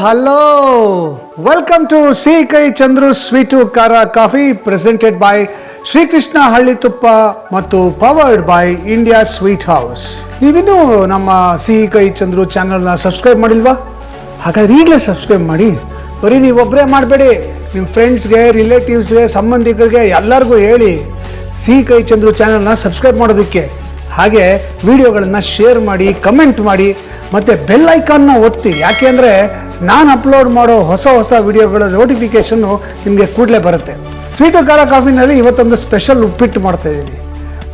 Hello welcome to C ಕೈ Chandru sweet ಖಾರ coffee presented by Shrikrishna ಹಳ್ಳಿ ತುಪ್ಪ ಮತ್ತು powered by India sweet house. ನೀವಿನ್ನೂ ನಮ್ಮ ಸಿ ಕೈ ಚಂದ್ರು ಚಾನಲ್ನ ಸಬ್ಸ್ಕ್ರೈಬ್ ಮಾಡಿಲ್ವಾ? ಹಾಗಾದ್ರೆ ಈಗಲೇ ಸಬ್ಸ್ಕ್ರೈಬ್ ಮಾಡಿ. ಬರೀ ನೀವೊಬ್ಬರೇ ಮಾಡಬೇಡಿ, ನಿಮ್ಮ ಫ್ರೆಂಡ್ಸ್ಗೆ, ರಿಲೇಟಿವ್ಸ್ಗೆ, ಸಂಬಂಧಿಕರಿಗೆ ಎಲ್ಲರಿಗೂ ಹೇಳಿ ಸಿ ಕೈ ಚಂದ್ರು ಚಾನಲ್ನ ಸಬ್ಸ್ಕ್ರೈಬ್ ಮಾಡೋದಕ್ಕೆ. ಹಾಗೆ ವಿಡಿಯೋಗಳನ್ನು ಶೇರ್ ಮಾಡಿ, ಕಮೆಂಟ್ ಮಾಡಿ, ಮತ್ತು ಬೆಲ್ ಐಕಾನ್ನ ಒತ್ತಿ. ಯಾಕೆ ಅಂದರೆ ನಾನು ಅಪ್ಲೋಡ್ ಮಾಡೋ ಹೊಸ ವಿಡಿಯೋಗಳ ನೋಟಿಫಿಕೇಷನ್ನು ನಿಮಗೆ ಕೂಡಲೇ ಬರುತ್ತೆ. ಸ್ವೀಟು ಖಾರ ಕಾಫಿನಲ್ಲಿ ಇವತ್ತೊಂದು ಸ್ಪೆಷಲ್ ಉಪ್ಪಿಟ್ಟು ಮಾಡ್ತಾಯಿದ್ದೀನಿ.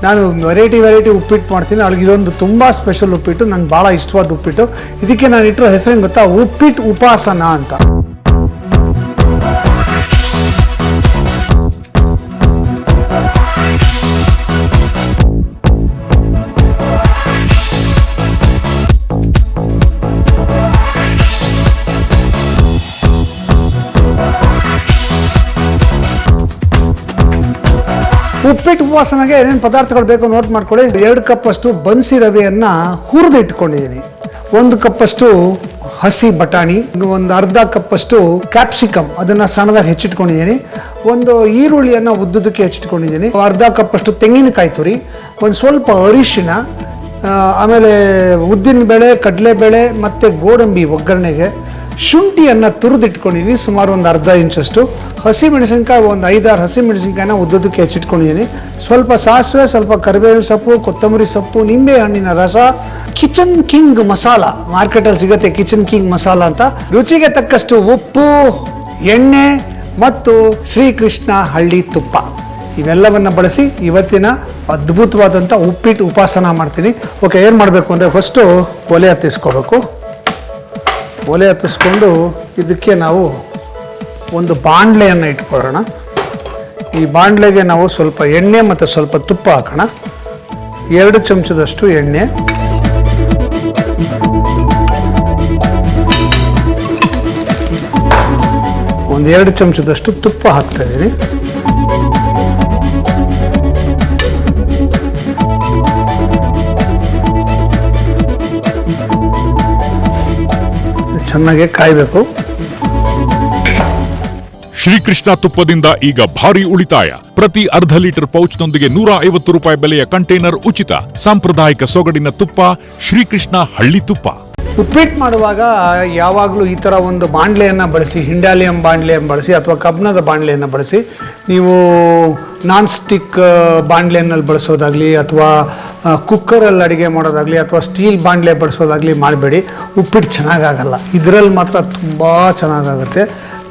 ನಾನು ವೆರೈಟಿ ಉಪ್ಪಿಟ್ಟು ಮಾಡ್ತೀನಿ. ಅವಳಿಗೆ ಇದೊಂದು ತುಂಬ ಸ್ಪೆಷಲ್ ಉಪ್ಪಿಟ್ಟು, ನಂಗೆ ಭಾಳ ಇಷ್ಟವಾದ ಉಪ್ಪಿಟ್ಟು. ಇದಕ್ಕೆ ನಾನು ಇಟ್ಟಿರೋ ಹೆಸರೇನು ಗೊತ್ತಾ? ಉಪ್ಪಿಟ್ಟು ಉಪಾಸನ ಅಂತ. ಉಪ್ಪಿಟ್ಟು ಉಪವಾಸನಾಗೆ ಏನೇನು ಪದಾರ್ಥಗಳು ಬೇಕು ನೋಟ್ ಮಾಡ್ಕೊಳ್ಳಿ. 2 ಕಪ್ಪಷ್ಟು ಬನ್ಸಿ ರವೆಯನ್ನು ಹುರಿದು ಇಟ್ಕೊಂಡಿದ್ದೀನಿ. 1 ಕಪ್ಪಷ್ಟು ಹಸಿ ಬಟಾಣಿ, ಒಂದು ಅರ್ಧ ಕಪ್ಪಷ್ಟು ಕ್ಯಾಪ್ಸಿಕಮ್ ಅದನ್ನು ಸಣ್ಣದಾಗಿ ಹೆಚ್ಚಿಟ್ಕೊಂಡಿದ್ದೀನಿ. ಒಂದು ಈರುಳ್ಳಿಯನ್ನು ಉದ್ದುದಕ್ಕೆ ಹೆಚ್ಚಿಟ್ಕೊಂಡಿದ್ದೀನಿ. ಅರ್ಧ ಕಪ್ಪಷ್ಟು ತೆಂಗಿನಕಾಯಿ ತುರಿ, ಒಂದು ಸ್ವಲ್ಪ ಅರಿಶಿಣ, ಆಮೇಲೆ ಉದ್ದಿನಬೇಳೆ, ಕಡಲೆಬೇಳೆ ಮತ್ತು ಗೋಡಂಬಿ ಒಗ್ಗರಣೆಗೆ, ಶುಂಠಿಯನ್ನು ತುರಿದಿಟ್ಕೊಂಡಿದ್ದೀನಿ ಸುಮಾರು ಒಂದು ಅರ್ಧ ಇಂಚಷ್ಟು, ಹಸಿಮೆಣಸಿನ್ಕಾಯಿ ಒಂದು 5-6 ಹಸಿಮೆಣಸಿನ್ಕಾಯಿನ ಉದ್ದದಕ್ಕೆ ಹೆಚ್ಚಿಟ್ಕೊಂಡಿದ್ದೀನಿ, ಸ್ವಲ್ಪ ಸಾಸಿವೆ, ಸ್ವಲ್ಪ ಕರಿಬೇವಿನ ಸೊಪ್ಪು, ಕೊತ್ತಂಬರಿ ಸೊಪ್ಪು, ನಿಂಬೆ ಹಣ್ಣಿನ ರಸ, ಕಿಚನ್ ಕಿಂಗ್ ಮಸಾಲ, ಮಾರ್ಕೆಟಲ್ಲಿ ಸಿಗುತ್ತೆ ಕಿಚನ್ ಕಿಂಗ್ ಮಸಾಲ ಅಂತ, ರುಚಿಗೆ ತಕ್ಕಷ್ಟು ಉಪ್ಪು, ಎಣ್ಣೆ ಮತ್ತು ಶ್ರೀಕೃಷ್ಣ ಹಳ್ಳಿ ತುಪ್ಪ. ಇವೆಲ್ಲವನ್ನು ಬಳಸಿ ಇವತ್ತಿನ ಅದ್ಭುತವಾದಂಥ ಉಪ್ಪಿಟ್ಟು ಉಪಾಸನ ಮಾಡ್ತೀನಿ. ಓಕೆ, ಏನು ಮಾಡಬೇಕು ಅಂದರೆ ಫಸ್ಟು ಒಲೆ ಹತ್ತಿಸ್ಕೋಬೇಕು. ಒಲೆ ಹತ್ತಿಸ್ಕೊಂಡು ಇದಕ್ಕೆ ನಾವು ಒಂದು ಬಾಣಲೆಯನ್ನು ಇಟ್ಕೊಳ್ಳೋಣ. ಈ ಬಾಣಲೆಗೆ ನಾವು ಸ್ವಲ್ಪ ಎಣ್ಣೆ ಮತ್ತು ಸ್ವಲ್ಪ ತುಪ್ಪ ಹಾಕೋಣ. 2 ಚಮಚದಷ್ಟು ಎಣ್ಣೆ, ಒಂದು 2 ಚಮಚದಷ್ಟು ತುಪ್ಪ ಹಾಕ್ತಾ ಇದ್ದೀನಿ. ಚೆನ್ನಾಗಿ ಕಾಯಬೇಕು. ಶ್ರೀಕೃಷ್ಣ ತುಪ್ಪದಿಂದ ಈಗ ಭಾರಿ ಉಳಿತಾಯ. ಪ್ರತಿ ಅರ್ಧ ಲೀಟರ್ ಪೌಚ್ನೊಂದಿಗೆ 150 ರೂಪಾಯಿ ಬೆಲೆಯ ಕಂಟೈನರ್ ಉಚಿತ. ಸಾಂಪ್ರದಾಯಿಕ ಸೊಗಡಿನ ತುಪ್ಪ ಶ್ರೀಕೃಷ್ಣ ಹಳ್ಳಿ ತುಪ್ಪ. ಉಪ್ಪಿಟ್ಟು ಮಾಡುವಾಗ ಯಾವಾಗಲೂ ಈ ಥರ ಒಂದು ಬಾಣಲೆಯನ್ನು ಬಳಸಿ, ಹಿಂಡಾಲಿಯಂ ಬಾಣಲೆಯನ್ನು ಬಳಸಿ ಅಥವಾ ಕಬ್ಬಿಣದ ಬಾಣಲೆಯನ್ನು ಬಳಸಿ. ನೀವು ನಾನ್ ಸ್ಟಿಕ್ ಬಾಣಲೆಯಲ್ಲಿ ಬಳಸೋದಾಗಲಿ ಅಥವಾ ಕುಕ್ಕರಲ್ಲಿ ಅಡುಗೆ ಮಾಡೋದಾಗಲಿ ಅಥವಾ ಸ್ಟೀಲ್ ಬಾಣಲೆ ಬಳಸೋದಾಗಲಿ ಮಾಡಬೇಡಿ. ಉಪ್ಪಿಟ್ಟು ಚೆನ್ನಾಗಾಗಲ್ಲ. ಇದರಲ್ಲಿ ಮಾತ್ರ ತುಂಬ ಚೆನ್ನಾಗಾಗುತ್ತೆ.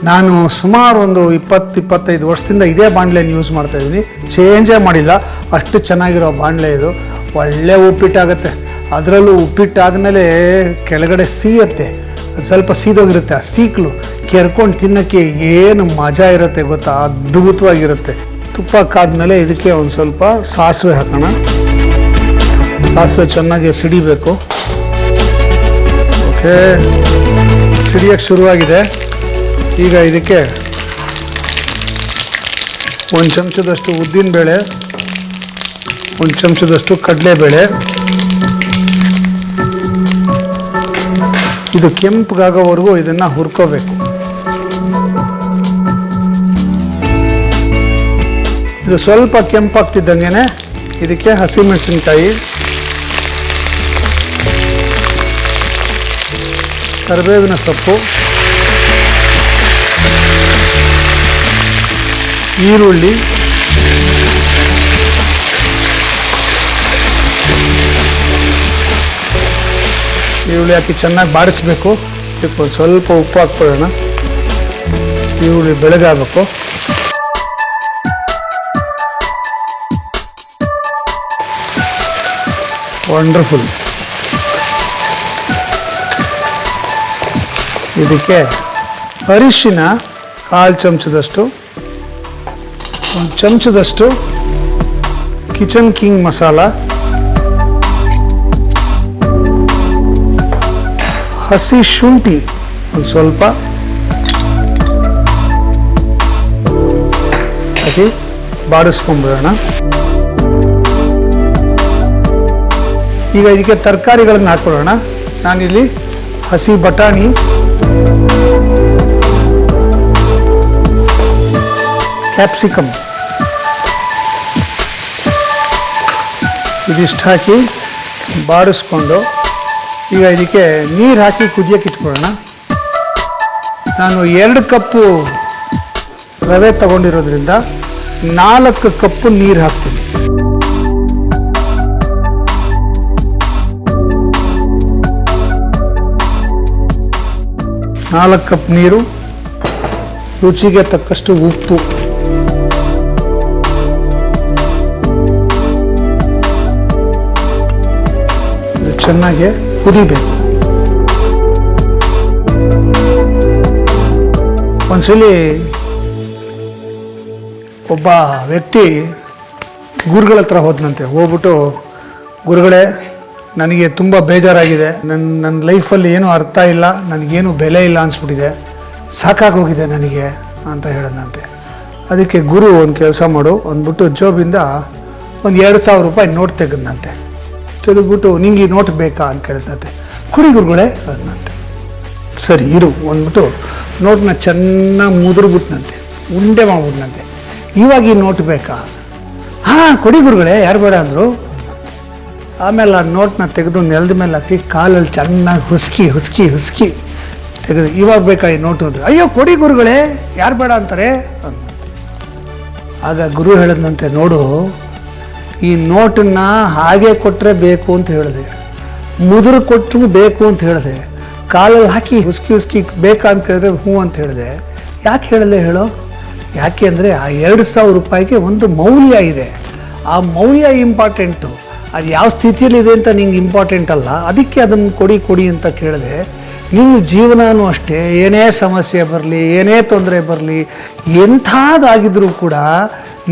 ನಾನು ಸುಮಾರು ಒಂದು 20-25 ವರ್ಷದಿಂದ ಇದೇ ಬಾಣಲೆಯನ್ನು ಯೂಸ್ ಮಾಡ್ತಾಯಿದ್ದೀನಿ, ಚೇಂಜೇ ಮಾಡಿಲ್ಲ. ಅಷ್ಟು ಚೆನ್ನಾಗಿರೋ ಬಾಣಲೆ ಇದು. ಒಳ್ಳೆ ಉಪ್ಪಿಟ್ಟಾಗುತ್ತೆ. ಅದರಲ್ಲೂ ಉಪ್ಪಿಟ್ಟಾದಮೇಲೆ ಕೆಳಗಡೆ ಸೀಯತ್ತೆ, ಸ್ವಲ್ಪ ಸೀದೋಗಿರುತ್ತೆ. ಆ ಸೀಕ್ಲು ಕೆರ್ಕೊಂಡು ತಿನ್ನೋಕ್ಕೆ ಏನು ಮಜಾ ಇರುತ್ತೆ ಗೊತ್ತಾ? ಅದ್ಭುತವಾಗಿರುತ್ತೆ. ತುಪ್ಪ ಕಾದ್ಮೇಲೆ ಇದಕ್ಕೆ ಒಂದು ಸ್ವಲ್ಪ ಸಾಸಿವೆ ಹಾಕೋಣ. ಸಾಸಿವೆ ಚೆನ್ನಾಗಿ ಸಿಡಿಬೇಕು. ಓಕೆ, ಸಿಡಿಯೋಕ್ಕೆ ಶುರುವಾಗಿದೆ. ಈಗ ಇದಕ್ಕೆ 1 ಚಮಚದಷ್ಟು ಉದ್ದಿನಬೇಳೆ, 1 ಚಮಚದಷ್ಟು ಕಡಲೆಬೇಳೆ, ಇದು ಕೆಂಪಗಾಗೋವರೆಗೂ ಇದನ್ನು ಹುರ್ಕೋಬೇಕು. ಇದು ಸ್ವಲ್ಪ ಕೆಂಪಾಗ್ತಿದ್ದಂಗೆ ಇದಕ್ಕೆ ಹಸಿಮೆಣಸಿನ್ಕಾಯಿ, ಕರಿಬೇವಿನ ಸೊಪ್ಪು, ಈರುಳ್ಳಿ, ಹಾಕಿ ಚೆನ್ನಾಗಿ ಬಾಡಿಸ್ಬೇಕು. ಇದಕ್ಕೆ ಒಂದು ಸ್ವಲ್ಪ ಉಪ್ಪು ಹಾಕ್ಕೊಳ್ಳೋಣ. ಈರುಳ್ಳಿ ಬೆಳಗಾಗಬೇಕು. ವಂಡರ್ಫುಲ್. ಇದಕ್ಕೆ ಅರಿಶಿನ 1/4 ಚಮಚದಷ್ಟು, 1 ಚಮಚದಷ್ಟು ಕಿಚನ್ ಕಿಂಗ್ ಮಸಾಲ, ಹಸಿ ಶುಂಠಿ ಒಂದು ಸ್ವಲ್ಪ ಹಾಕಿ ಬಾಡಿಸ್ಕೊಂಡ್ಬಿಡೋಣ. ಈಗ ಇದಕ್ಕೆ ತರಕಾರಿಗಳನ್ನು ಹಾಕೊಳ್ಳೋಣ. ನಾನಿಲ್ಲಿ ಹಸಿ ಬಟಾಣಿ, ಕ್ಯಾಪ್ಸಿಕಮ್ ಇದಿಷ್ಟು ಹಾಕಿ ಬಾಡಿಸ್ಕೊಂಡು ಈಗ ಇದಕ್ಕೆ ನೀರು ಹಾಕಿ ಕುದಿಯೋಕೆ ಇಟ್ಕೊಳ್ಳೋಣ. ನಾನು 2 ಕಪ್ಪು ರವೆ ತಗೊಂಡಿರೋದ್ರಿಂದ 4 ಕಪ್ಪು ನೀರು ಹಾಕ್ತೀನಿ. ನಾಲ್ಕು ಕಪ್ ನೀರು, ರುಚಿಗೆ ತಕ್ಕಷ್ಟು ಉಪ್ಪು, ಚೆನ್ನಾಗಿ ಕುದಿಬೇಕು. ಒಂದ್ಸಲಿ ಒಬ್ಬ ವ್ಯಕ್ತಿ ಗುರುಗಳ ಹತ್ರ ಹೋದ್ನಂತೆ. ಹೋಗ್ಬಿಟ್ಟು, ಗುರುಗಳೇ, ನನಗೆ ತುಂಬ ಬೇಜಾರಾಗಿದೆ, ನನ್ನ ಲೈಫಲ್ಲಿ ಏನೂ ಅರ್ಥ ಇಲ್ಲ, ನನಗೇನು ಬೆಲೆ ಇಲ್ಲ ಅನಿಸ್ಬಿಟ್ಟಿದೆ, ಸಾಕಾಗೋಗಿದೆ ನನಗೆ ಅಂತ ಹೇಳಿದಂತೆ. ಅದಕ್ಕೆ ಗುರು ಒಂದು ಕೆಲಸ ಮಾಡು ಅಂದ್ಬಿಟ್ಟು ಜೋಬಿಂದ ಒಂದು 2,000 ರೂಪಾಯಿ ನೋಟ್ ತೆಗೆದಂತೆ. ತೆಗೆದ್ಬಿಟ್ಟು, ನಿಂಗೆ ಈ ನೋಟ್ ಬೇಕಾ ಅಂತ ಕೇಳಿದಂತೆ. ಕೊಡಿ ಗುರುಗಳೇ ಅಂದಂತೆ. ಸರಿ ಇರು ಅಂದ್ಬಿಟ್ಟು ನೋಟ್ನ ಚೆನ್ನಾಗಿ ಮುದುರ್ಬಿಟ್ನಂತೆ, ಉಂಡೆ ಮಾಡ್ಬಿಟ್ನಂತೆ. ಇವಾಗ ಈ ನೋಟ್ ಬೇಕಾ? ಹಾಂ ಕೊಡಿ ಗುರುಗಳೇ, ಯಾರು ಬೇಡ ಅಂದರು. ಆಮೇಲೆ ಆ ನೋಟ್ನ ತೆಗೆದು ನೆಲದ ಮೇಲೆ ಹಾಕಿ ಕಾಲಲ್ಲಿ ಚೆನ್ನಾಗಿ ಹುಸ್ಕಿ ತೆಗೆದು, ಇವಾಗ ಬೇಕಾ ಈ ನೋಟು ಅಂದರೆ, ಅಯ್ಯೋ ಕೊಡಿ ಗುರುಗಳೇ, ಯಾರು ಬೇಡ ಅಂತಾರೆ ಅಂದಂತೆ. ಆಗ ಗುರು ಹೇಳಿದಂತೆ, ನೋಡು, ಈ ನೋಟನ್ನು ಹಾಗೆ ಕೊಟ್ಟರೆ ಬೇಕು ಅಂತ ಹೇಳಿದೆ, ಮುದುರು ಕೊಟ್ಟರು ಬೇಕು ಅಂತ ಹೇಳಿದೆ, ಕಾಲಲ್ಲಿ ಹಾಕಿ ಹುಸ್ಕಿ ಬೇಕಾ ಅಂತ ಕೇಳಿದ್ರೆ ಹ್ಞೂ ಅಂತ ಹೇಳಿದೆ. ಯಾಕೆ ಹೇಳಿದೆ ಹೇಳೋ? ಯಾಕೆ ಅಂದರೆ ಆ 2,000 ರೂಪಾಯಿಗೆ ಒಂದು ಮೌಲ್ಯ ಇದೆ. ಆ ಮೌಲ್ಯ ಇಂಪಾರ್ಟೆಂಟು. ಅದು ಯಾವ ಸ್ಥಿತಿಯಲ್ಲಿದೆ ಅಂತ ನಿಂಗೆ ಇಂಪಾರ್ಟೆಂಟ್ ಅಲ್ಲ, ಅದಕ್ಕೆ ಅದನ್ನು ಕೊಡಿ ಅಂತ ಕೇಳಿದೆ. ನಿಮ್ಮ ಜೀವನವೂ ಅಷ್ಟೇ, ಏನೇ ಸಮಸ್ಯೆ ಬರಲಿ, ಏನೇ ತೊಂದರೆ ಬರಲಿ, ಎಂಥದ್ದಾಗಿದ್ರೂ ಕೂಡ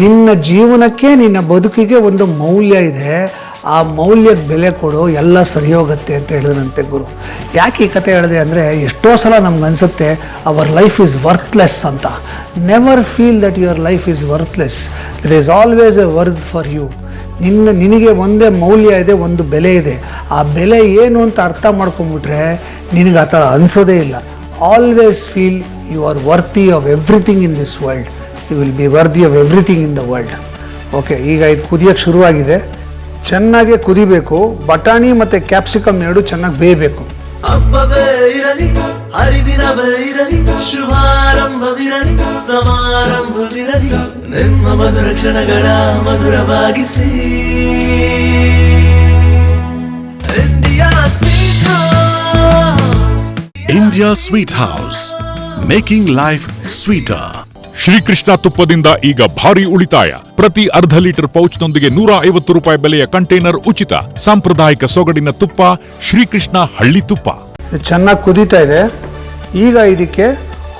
ನಿನ್ನ ಜೀವನಕ್ಕೆ, ನಿನ್ನ ಬದುಕಿಗೆ ಒಂದು ಮೌಲ್ಯ ಇದೆ. ಆ ಮೌಲ್ಯಕ್ಕೆ ಬೆಲೆ ಕೊಡು, ಎಲ್ಲ ಸರಿ ಹೋಗುತ್ತೆ ಅಂತ ಹೇಳಿದಂತೆ ಗುರು. ಯಾಕೆ ಈ ಕತೆ ಹೇಳಿದೆ ಅಂದರೆ, ಎಷ್ಟೋ ಸಲ ನಮ್ಗೆ ಅನಿಸುತ್ತೆ ಅವರ್ ಲೈಫ್ ಈಸ್ ವರ್ತ್ಲೆಸ್ ಅಂತ. Never feel that your life is worthless. It is always a worth for you. ನಿನಗೆ ಒಂದೇ ಮೌಲ್ಯ ಇದೆ, ಒಂದು ಬೆಲೆ ಇದೆ. ಆ ಬೆಲೆ ಏನು ಅಂತ ಅರ್ಥ ಮಾಡ್ಕೊಂಬಿಟ್ರೆ ನಿನಗೆ ಆ ಥರ ಅನಿಸೋದೇ ಇಲ್ಲ. Always feel you are worthy of everything in this world. You will be worthy of everything in the world. Okay, ಈಗ ಇದು ಕುದಿಯೋಕ್ಕೆ ಶುರುವಾಗಿದೆ. ಚೆನ್ನಾಗಿ ಕುದಿಬೇಕು. ಬಟಾಣಿ ಮತ್ತು ಕ್ಯಾಪ್ಸಿಕಮ್ ಎರಡು ಚೆನ್ನಾಗಿ ಬೇಯಬೇಕು. ಹಬ್ಬವೇ ಇರಲಿ, ಹರಿದಿನವೇ ಇರಲಿ, ಶುಭಾರಂಭವಿರಲಿ, ಸಮಾರಂಭವಿರಲಿ, ನಿಮ್ಮ ಮಧುರ ಕ್ಷಣಗಳ ಮಧುರವಾಗಿಸಿ. India sweet house. India Sweet House, making life sweeter. Shrikrishna ತುಪ್ಪದಿಂದ ಈಗ ಭಾರಿ ಉಳಿತಾಯ. ಪ್ರತಿ ಅರ್ಧ ಲೀಟರ್ ಪೌಚ್ನೊಂದಿಗೆ 150 ರೂಪಾಯಿ ಬೆಲೆಯ ಕಂಟೈನರ್ ಉಚಿತ. ಸಾಂಪ್ರದಾಯಿಕ ಸೊಗಡಿನ ತುಪ್ಪ ಶ್ರೀಕೃಷ್ಣ ಹಳ್ಳಿ ತುಪ್ಪ. ಚೆನ್ನಾಗಿ ಕುದೀತಾ ಇದೆ. ಈಗ ಇದಕ್ಕೆ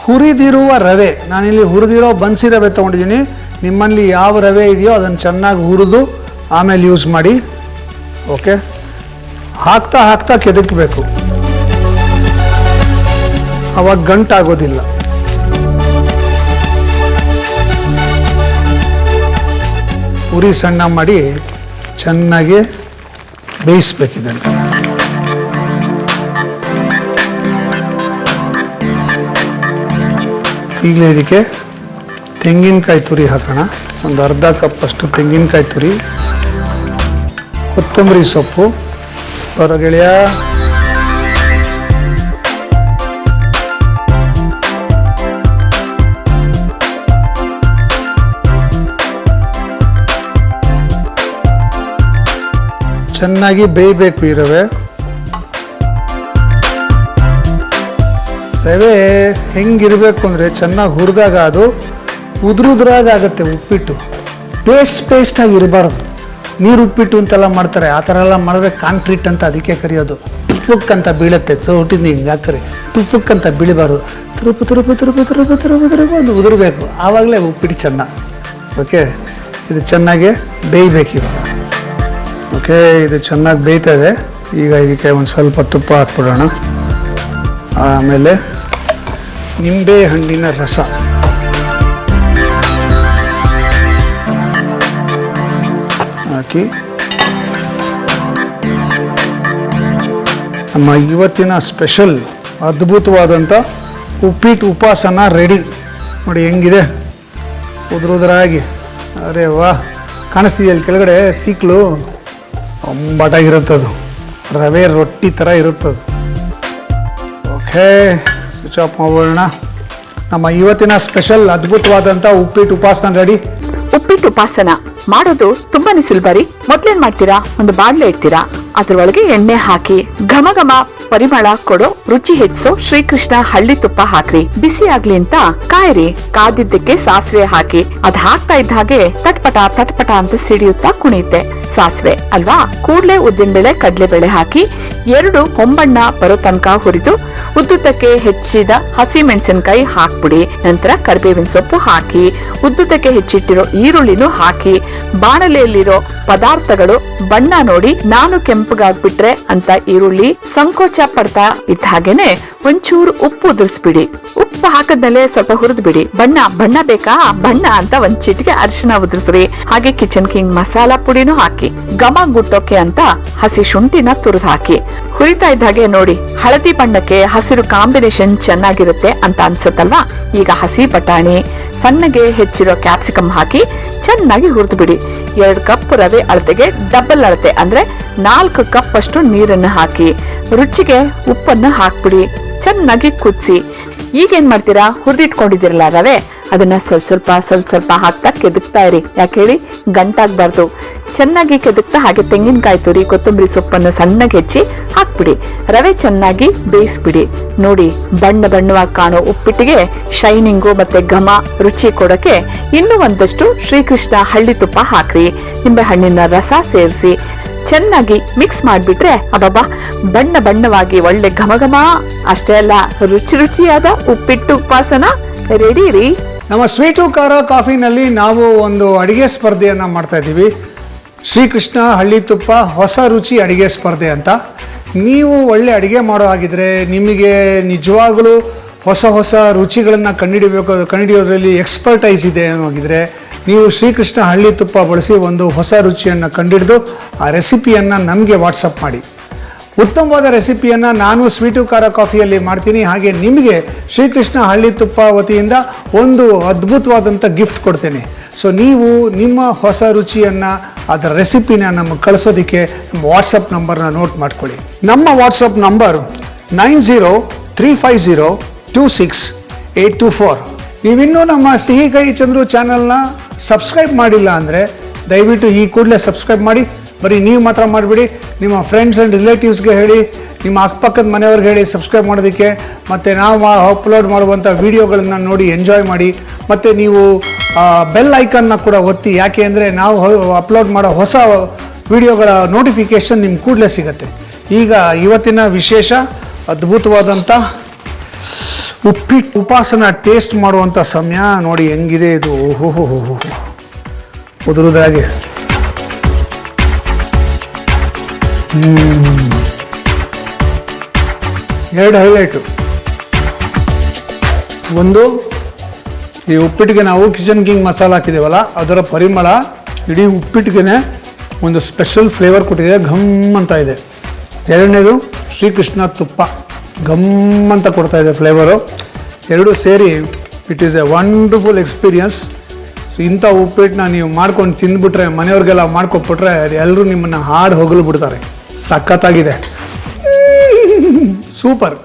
ಹುರಿದಿರುವ ರವೆ, ನಾನಿಲ್ಲಿ ಹುರಿದಿರೋ ಬನ್ಸಿ ರವೆ ತೊಗೊಂಡಿದ್ದೀನಿ. ನಿಮ್ಮಲ್ಲಿ ಯಾವ ರವೆ ಇದೆಯೋ ಅದನ್ನು ಚೆನ್ನಾಗಿ ಹುರಿದು ಆಮೇಲೆ ಯೂಸ್ ಮಾಡಿ. ಓಕೆ, ಹಾಕ್ತಾ ಕೆದಕಬೇಕು, ಅವಾಗ ಗಂಟಾಗೋದಿಲ್ಲ. ಉರಿ ಸಣ್ಣ ಮಾಡಿ ಚೆನ್ನಾಗಿ ಬೇಯಿಸ್ಬೇಕಿದೆ. ಈಗಲೇ ಇದಕ್ಕೆ ತೆಂಗಿನಕಾಯಿ ತುರಿ ಹಾಕೋಣ. ಒಂದು ಅರ್ಧ ಕಪ್ಪಷ್ಟು ತೆಂಗಿನಕಾಯಿ ತುರಿ, ಕೊತ್ತಂಬರಿ ಸೊಪ್ಪು, ಹೊರಗೆಳೆಯ ಚೆನ್ನಾಗಿ ಬೇಯಬೇಕು. ಈ ರವೆ ಹೆಂಗಿರಬೇಕು ಅಂದರೆ, ಚೆನ್ನಾಗಿ ಹುರಿದಾಗ ಅದು ಉದುರುದ್ರಾಗ ಆಗುತ್ತೆ. ಉಪ್ಪಿಟ್ಟು ಪೇಸ್ಟಾಗಿ ಇರಬಾರ್ದು. ನೀರು ಉಪ್ಪಿಟ್ಟು ಅಂತೆಲ್ಲ ಮಾಡ್ತಾರೆ, ಆ ಥರ ಎಲ್ಲ ಮಾಡಿದ್ರೆ ಕಾಂಕ್ರೀಟ್ ಅಂತ ಅದಕ್ಕೆ ಕರೆಯೋದು. ತುಪ್ಪಕ್ಕಂತ ಬೀಳುತ್ತೆ. ಹುಟ್ಟಿದ್ದು ಹಿಂಗೆ ಹಾಕ್ರಿ, ತುಪ್ಪಕ್ಕಂತ ಬೀಳಬಾರ್ದು. ತುರುಪು ಒಂದು ಉದುರಬೇಕು, ಆವಾಗಲೇ ಉಪ್ಪಿಟ್ಟು ಚೆನ್ನ. ಓಕೆ, ಇದು ಚೆನ್ನಾಗಿ ಬೇಯಬೇಕು ಇವಾಗ. ಓಕೆ, ಇದು ಚೆನ್ನಾಗಿ ಬೇಯ್ತಾ ಇದೆ. ಈಗ ಇದಕ್ಕೆ ಒಂದು ಸ್ವಲ್ಪ ತುಪ್ಪ ಹಾಕ್ಬಿಡೋಣ. ಆಮೇಲೆ ನಿಂಬೆ ಹಣ್ಣಿನ ರಸ, ಹಾಕಿ ನಮ್ಮ ಇವತ್ತಿನ ಸ್ಪೆಷಲ್ ಅದ್ಭುತವಾದಂಥ ಉಪ್ಪಿಟ್ಟು ಉಪಾಸನ ರೆಡಿ. ನೋಡಿ ಹೆಂಗಿದೆ, ಉದುರಾಗಿ. ಅರೆ ವಾ, ಕಾಣಿಸ್ತಿದೆಯಲ್ಲಿ ಕೆಳಗಡೆ ಸೀಕ್ಲು ಅಂಬಾಟಾಗಿರುತ್ತದು, ರವೆ ರೊಟ್ಟಿ ಥರ ಇರುತ್ತದು. ಓಕೆ, ಸ್ವಿಚ್ ಆಫ್ ಮಾಡೋಣ. ನಮ್ಮ ಇವತ್ತಿನ ಸ್ಪೆಷಲ್ ಅದ್ಭುತವಾದಂಥ ಉಪ್ಪಿಟ್ಟು ಉಪಾಸನ ರೆಡಿ. ಉಪ್ಪಿಟ್ಟು ಉಪಾಸನ ಮಾಡೋದು ತುಂಬಾನೇ ಸುಲಭ ರೀ. ಮೊದ್ಲೇನ್ ಮಾಡ್ತೀರಾ, ಒಂದು ಬಾಡ್ಲೆ ಇಡ್ತೀರಾ, ಅದ್ರೊಳಗೆ ಎಣ್ಣೆ ಹಾಕಿ ಘಮ ಘಮ ಪರಿಮಳ ಕೊಡೋ ರುಚಿ ಹೆಚ್ಚಿಸೋ ಶ್ರೀಕೃಷ್ಣ ಹಳ್ಳಿ ತುಪ್ಪ ಹಾಕ್ರಿ. ಬಿಸಿ ಆಗ್ಲಿ ಅಂತ ಕಾಯ್ರಿ. ಕಾದಿದ್ದಕ್ಕೆ ಸಾಸಿವೆ ಹಾಕಿ ಅದ್ ಹಾಕ್ತಾ ಇದ್ದ ಹಾಗೆ ತಟ್ಪಟ ತಟ್ಪಟ ಅಂತ ಸಿಡಿಯುತ್ತಾ ಕುಣಿಯುತ್ತೆ. ಸಾಸಿವೆ ಅಲ್ವಾ, ಕೂಡ್ಲೆ ಉದ್ದಿನಬೇಳೆ ಕಡ್ಲೆಬೇಳೆ ಹಾಕಿ 2 ಹೊಂಬಣ್ಣ ಬರೋ ತನಕ ಹುರಿದು ಉದ್ದುದ್ದಕ್ಕೆ ಹೆಚ್ಚಿದ ಹಸಿ ಮೆಣಸಿನಕಾಯಿ ಹಾಕ್ಬಿಡಿ. ನಂತರ ಕರಿಬೇವಿನ ಸೊಪ್ಪು ಹಾಕಿ ಉದ್ದುದ್ದಕ್ಕೆ ಹೆಚ್ಚಿಟ್ಟಿರೋ ಈರುಳ್ಳಿನೂ ಹಾಕಿ ಬಾಣಲೆಯಲ್ಲಿರೋ ಪದಾರ್ಥಗಳು ಬಣ್ಣ ನೋಡಿ ನಾನು ಕೆಂಪಗಾಗ್ಬಿಟ್ರೆ ಅಂತ ಈರುಳ್ಳಿ ಸಂಕೋಚ ಪಡ್ತಾ ಇದ್ದ ಹಾಗೇನೆ ಒಂಚೂರು ಉಪ್ಪು ಉದುರಿಸ್ಬಿಡಿ. ಉಪ್ಪು ಹಾಕದ್ಮೇಲೆ ಸ್ವಲ್ಪ ಹುರಿದು ಬಿಡಿ. ಬಣ್ಣ ಬೇಕಾ, ಬಣ್ಣ ಅಂತ ಒಂದ್ ಚಿಟಿಕೆ ಅರಿಶಿನ ಉದುರಿಸ್ರಿ. ಹಾಗೆ ಕಿಚನ್ ಕಿಂಗ್ ಮಸಾಲಾ ಪುಡಿನೂ ಹಾಕಿ ಘಮ ಗುಟ್ಟೋಕೆ ಅಂತ ಹಸಿ ಶುಂಠಿನ ತುರಿದು ಹಾಕಿ ಹುರಿತಾ ಇದ್ದ ಹಾಗೆ ನೋಡಿ ಹಳದಿ ಬಣ್ಣಕ್ಕೆ ಹಸಿರು ಕಾಂಬಿನೇಷನ್ ಚೆನ್ನಾಗಿರುತ್ತೆ ಅಂತ ಅನ್ಸುತ್ತಲ್ವಾ. ಈಗ ಹಸಿ ಬಟಾಣಿ, ಸಣ್ಣಗೆ ಹೆಚ್ಚಿರೋ ಕ್ಯಾಪ್ಸಿಕಮ್ ಹಾಕಿ ಚೆನ್ನಾಗಿ ಹುರಿದು ಬಿಡಿ. 2 ಕಪ್ ರವೆ ಅಳತೆಗೆ ಡಬಲ್ ಅಳತೆ ಅಂದ್ರೆ 4 ಕಪ್ ಅಷ್ಟು ನೀರನ್ನು ಹಾಕಿ ರುಚಿಗೆ ಉಪ್ಪನ್ನು ಹಾಕ್ಬಿಡಿ. ಚೆನ್ನಾಗಿ ಕುದಿಸಿ. ಈಗೇನ್ ಮಾಡ್ತೀರಾ, ಹುರಿದಿಟ್ಕೊಂಡಿದ್ದೀರಲ್ಲ ರವೆ, ಅದನ್ನ ಸ್ವಲ್ಪ ಸ್ವಲ್ಪ ಹಾಕ್ತಾ ಕೆದಕ್ತಾ ಇರಿ. ಯಾಕೆ ಹೇಳಿ, ಗಂಟಾಗ್ಬಾರ್ದು. ಚೆನ್ನಾಗಿ ಕೆದಕ್ತಾ ಹಾಗೆ ತೆಂಗಿನಕಾಯಿ ತುರಿ, ಕೊತ್ತಂಬರಿ ಸೊಪ್ಪನ್ನು ಸಣ್ಣಗೆ ಹೆಚ್ಚಿ ಹಾಕ್ಬಿಡಿ. ರವೆ ಚೆನ್ನಾಗಿ ಬೇಯಿಸ್ಬಿಡಿ. ನೋಡಿ, ಬಣ್ಣವಾಗಿ ಕಾಣೋ ಉಪ್ಪಿಟ್ಟಿಗೆ ಶೈನಿಂಗು ಮತ್ತೆ ಘಮ ರುಚಿ ಕೊಡೋಕೆ ಇನ್ನೂ ಒಂದಷ್ಟು ಶ್ರೀಕೃಷ್ಣ ಹಳ್ಳಿ ತುಪ್ಪ ಹಾಕ್ರಿ. ನಿಂಬೆ ಹಣ್ಣಿನ ರಸ ಸೇರಿಸಿ ಚೆನ್ನಾಗಿ ಮಿಕ್ಸ್ ಮಾಡಿಬಿಟ್ರೆ ಅಬ್ಬಬ್ಬಾ, ಬಣ್ಣವಾಗಿ ಒಳ್ಳೆ ಘಮ ಅಷ್ಟೇ ಅಲ್ಲ, ರುಚಿಯಾದ ಉಪ್ಪಿಟ್ಟು ಉಪಾಸನ ರೆಡಿ ರೀ. ನಮ್ಮ ಸ್ವೀಟು ಖಾರ ಕಾಫಿನಲ್ಲಿ ನಾವು ಒಂದು ಅಡಿಗೆ ಸ್ಪರ್ಧೆಯನ್ನು ಮಾಡ್ತಾ ಇದ್ದೀವಿ. ಶ್ರೀಕೃಷ್ಣ ಹಳ್ಳಿ ತುಪ್ಪ ಹೊಸ ರುಚಿ ಅಡಿಗೆ ಸ್ಪರ್ಧೆ ಅಂತ. ನೀವು ಒಳ್ಳೆ ಅಡಿಗೆ ಮಾಡೋ ಹಾಗಿದ್ರೆ, ನಿಮಗೆ ನಿಜವಾಗಲೂ ಹೊಸ ರುಚಿಗಳನ್ನು ಕಂಡುಹಿಡಿಯೋದ್ರಲ್ಲಿ ಎಕ್ಸ್ಪರ್ಟೈಸ್ ಇದೆ ಅನ್ನೋಗಿದ್ರೆ, ನೀವು ಶ್ರೀಕೃಷ್ಣ ಹಳ್ಳಿ ತುಪ್ಪ ಬಳಸಿ ಒಂದು ಹೊಸ ರುಚಿಯನ್ನು ಕಂಡುಹಿಡಿದು ಆ ರೆಸಿಪಿಯನ್ನು ನಮಗೆ ವಾಟ್ಸಪ್ ಮಾಡಿ. ಉತ್ತಮವಾದ ರೆಸಿಪಿಯನ್ನು ನಾನು ಸ್ವೀಟು ಖಾರ ಕಾಫಿಯಲ್ಲಿ ಮಾಡ್ತೀನಿ. ಹಾಗೆ ನಿಮಗೆ ಶ್ರೀಕೃಷ್ಣ ಹಳ್ಳಿ ತುಪ್ಪ ವತಿಯಿಂದ ಒಂದು ಅದ್ಭುತವಾದಂಥ ಗಿಫ್ಟ್ ಕೊಡ್ತೇನೆ. ಸೊ ನೀವು ನಿಮ್ಮ ಹೊಸ ರುಚಿಯನ್ನು, ಅದರ ರೆಸಿಪಿನ ನಮಗೆ ಕಳಿಸೋದಕ್ಕೆ ನಮ್ಮ ವಾಟ್ಸಪ್ ನಂಬರ್ನ ನೋಟ್ ಮಾಡ್ಕೊಳ್ಳಿ. ನಮ್ಮ ವಾಟ್ಸಪ್ ನಂಬರ್ 9035026824. ನೀವಿನ್ನೂ ನಮ್ಮ ಸಿಹಿ ಕೈ ಚಂದ್ರು ಚಾನಲ್ನ ಸಬ್ಸ್ಕ್ರೈಬ್ ಮಾಡಿಲ್ಲ ಅಂದರೆ ದಯವಿಟ್ಟು ಈ ಕೂಡಲೇ ಸಬ್ಸ್ಕ್ರೈಬ್ ಮಾಡಿ. ಬರೀ ನೀವು ಮಾತ್ರ ಮಾಡಿಬಿಡಿ, ನಿಮ್ಮ ಫ್ರೆಂಡ್ಸ್ ಆ್ಯಂಡ್ ರಿಲೇಟಿವ್ಸ್ಗೆ ಹೇಳಿ, ನಿಮ್ಮ ಅಕ್ಕಪಕ್ಕದ ಮನೆಯವ್ರಿಗೆ ಹೇಳಿ ಸಬ್ಸ್ಕ್ರೈಬ್ ಮಾಡೋದಕ್ಕೆ. ಮತ್ತು ನಾವು ಅಪ್ಲೋಡ್ ಮಾಡುವಂಥ ವೀಡಿಯೋಗಳನ್ನು ನೋಡಿ ಎಂಜಾಯ್ ಮಾಡಿ. ಮತ್ತು ನೀವು ಬೆಲ್ ಐಕನ್ನ ಕೂಡ ಒತ್ತಿ. ಯಾಕೆ ಅಂದರೆ ನಾವು ಅಪ್ಲೋಡ್ ಮಾಡೋ ಹೊಸ ವಿಡಿಯೋಗಳ ನೋಟಿಫಿಕೇಷನ್ ನಿಮ್ಗೆ ಕೂಡಲೇ ಸಿಗುತ್ತೆ. ಈಗ ಇವತ್ತಿನ ವಿಶೇಷ ಅದ್ಭುತವಾದಂಥ ಉಪ್ಪಿಟ್ಟು ಉಪಾಸನ ಟೇಸ್ಟ್ ಮಾಡುವಂಥ ಸಮಯ. ನೋಡಿ ಹೆಂಗಿದೆ ಇದು, ಓಹೋ ಉದುರುದಾಗೆ. ಎರಡು ಹೈಲೈಟು. ಒಂದು, ಈ ಉಪ್ಪಿಟ್ಟಿಗೆ ನಾವು ಕಿಚನ್ ಕಿಂಗ್ ಮಸಾಲ ಹಾಕಿದ್ದೇವಲ್ಲ, ಅದರ ಪರಿಮಳ ಇಡೀ ಉಪ್ಪಿಟ್ಟಿಗೆ ಒಂದು ಸ್ಪೆಷಲ್ ಫ್ಲೇವರ್ ಕೊಟ್ಟಿದೆ, ಘಮ್ ಅಂತ ಇದೆ. ಎರಡನೇದು ಶ್ರೀಕೃಷ್ಣ ತುಪ್ಪ ಘಮ್ ಅಂತ ಕೊಡ್ತಾ ಇದೆ ಫ್ಲೇವರು. ಎರಡು ಸೇರಿ it is A wonderful experience. So ಇಂಥ ಉಪ್ಪಿಟ್ಟನ್ನ ನೀವು ಮಾಡ್ಕೊಂಡು ತಿಂದ್ಬಿಟ್ರೆ, ಮನೆಯವ್ರಿಗೆಲ್ಲ ಮಾಡ್ಕೊಟ್ಬಿಟ್ರೆ ಎಲ್ಲರೂ ನಿಮ್ಮನ್ನು ಹಾಡು ಹೊಗಲು ಬಿಡ್ತಾರೆ. ಸಖತ್ತಾಗಿದೆ, ಸೂಪರ್.